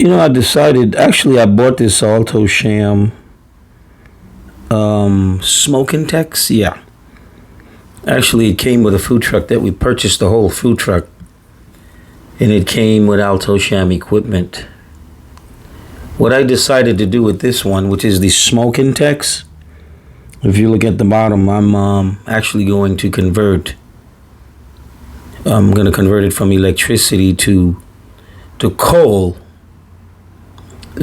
You know, I decided, actually, I bought this Alto Shaam smoking tex. Yeah. Actually, it came with a food truck that we purchased the whole food truck. And it came with Alto Shaam equipment. What I decided to do with this one, which is the smoking tex, if you look at the bottom, I'm actually going to convert. I'm going to convert it from electricity to coal,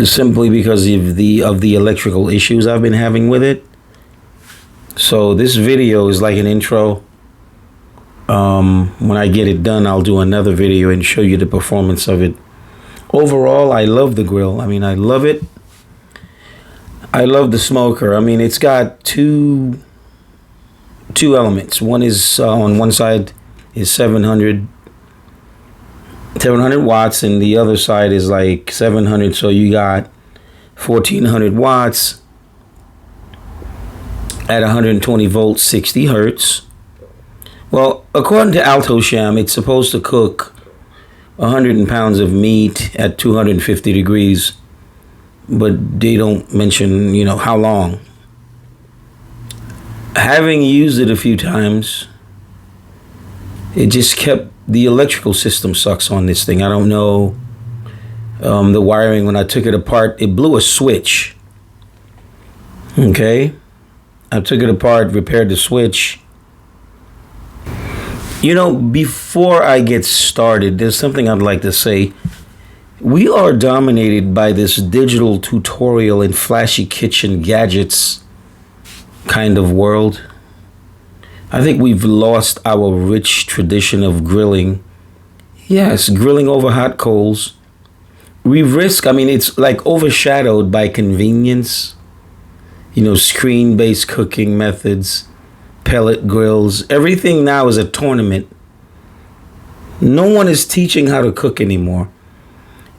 simply because of the electrical issues I've been having with it. So this video is like an intro. When I get it done, I'll do another video and show you the performance of it. Overall, I love the grill. I mean, I love it. I love the smoker. I mean, it's got two elements. One is on one side is 700 watts, and the other side is like 700. So you got 1400 watts at 120 volts, 60 hertz. Well, according to Alto Shaam, it's supposed to cook 100 pounds of meat at 250 degrees, but they don't mention, how long. Having used it a few times, it just kept, the electrical system sucks on this thing. I don't know. The wiring, when I took it apart, it blew a switch. Okay. I took it apart, repaired the switch. Before I get started, there's something I'd like to say. We are dominated by this digital tutorial and flashy kitchen gadgets kind of world. I think we've lost our rich tradition of grilling. Yes, grilling over hot coals. It's like overshadowed by convenience. Screen-based cooking methods, pellet grills. Everything now is a tournament. No one is teaching how to cook anymore.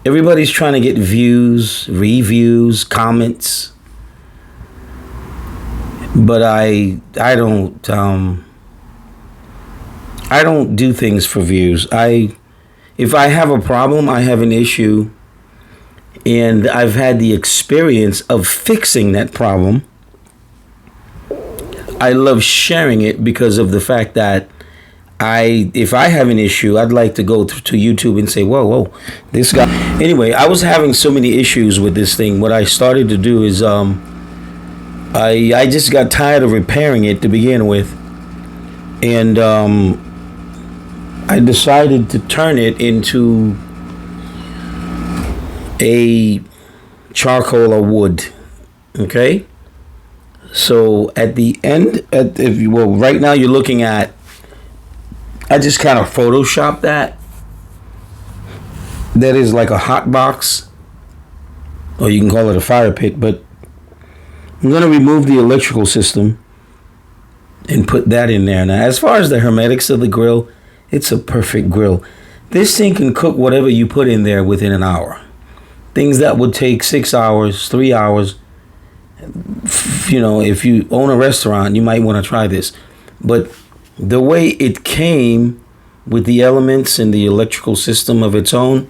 Everybody's trying to get views, reviews, comments. But I don't do things for views. If I have a problem, I have an issue, and I've had the experience of fixing that problem, I love sharing it because of the fact that if I have an issue, I'd like to go to YouTube and say, whoa, this guy. Anyway, I was having so many issues with this thing. What I started to do is I just got tired of repairing it to begin with. And I decided to turn it into a charcoal or wood. Okay? So at the end, right now you're looking at, I just kind of photoshopped that. That is like a hot box, or you can call it a fire pit, but I'm going to remove the electrical system and put that in there. Now, as far as the hermetics of the grill, it's a perfect grill. This thing can cook whatever you put in there within an hour. Things that would take 6 hours, 3 hours. If you own a restaurant, you might want to try this. But the way it came with the elements and the electrical system of its own,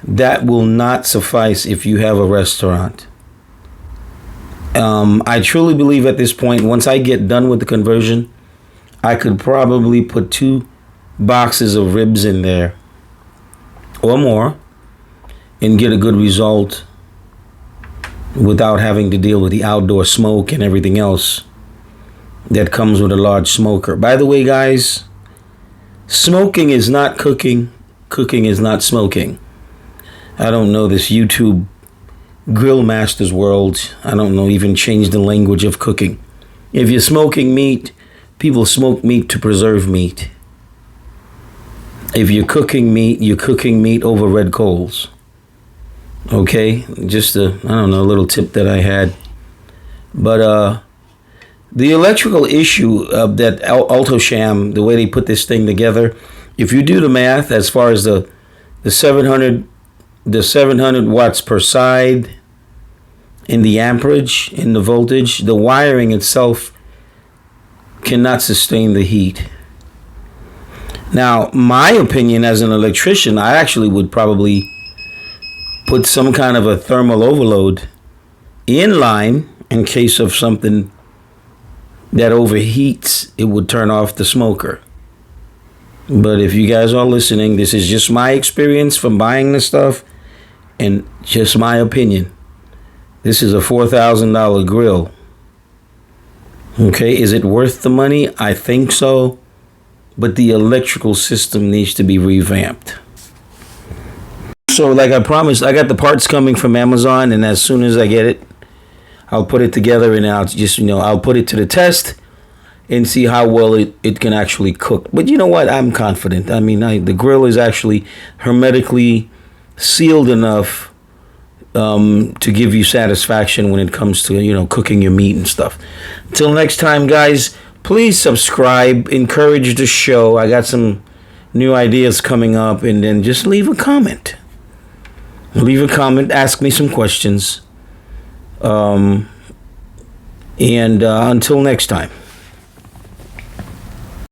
that will not suffice if you have a restaurant. I truly believe at this point, once I get done with the conversion, I could probably put 2 boxes of ribs in there or more and get a good result without having to deal with the outdoor smoke and everything else that comes with a large smoker. By the way, guys, smoking is not cooking. Cooking is not smoking. I don't know this YouTube grill masters world. I don't know, even change the language of cooking. If you're smoking meat, people smoke meat to preserve meat. If you're cooking meat over red coals. Okay, just a little tip that I had. But the electrical issue of that Alto Shaam, the way they put this thing together, if you do the math as far as the 700 watts per side, in the amperage, in the voltage, the wiring itself cannot sustain the heat. Now, my opinion as an electrician, I actually would probably put some kind of a thermal overload in line in case of something that overheats, it would turn off the smoker. But if you guys are listening, this is just my experience from buying this stuff and just my opinion. This is a $4,000 grill. Okay, is it worth the money? I think so. But the electrical system needs to be revamped. So like I promised, I got the parts coming from Amazon, and as soon as I get it, I'll put it together and I'll just, I'll put it to the test and see how well it can actually cook. But you know what? I'm confident. I mean, the grill is actually hermetically sealed enough to give you satisfaction when it comes to, cooking your meat and stuff. Until next time, guys, please subscribe, encourage the show. I got some new ideas coming up, and then just leave a comment. Leave a comment, ask me some questions. And until next time.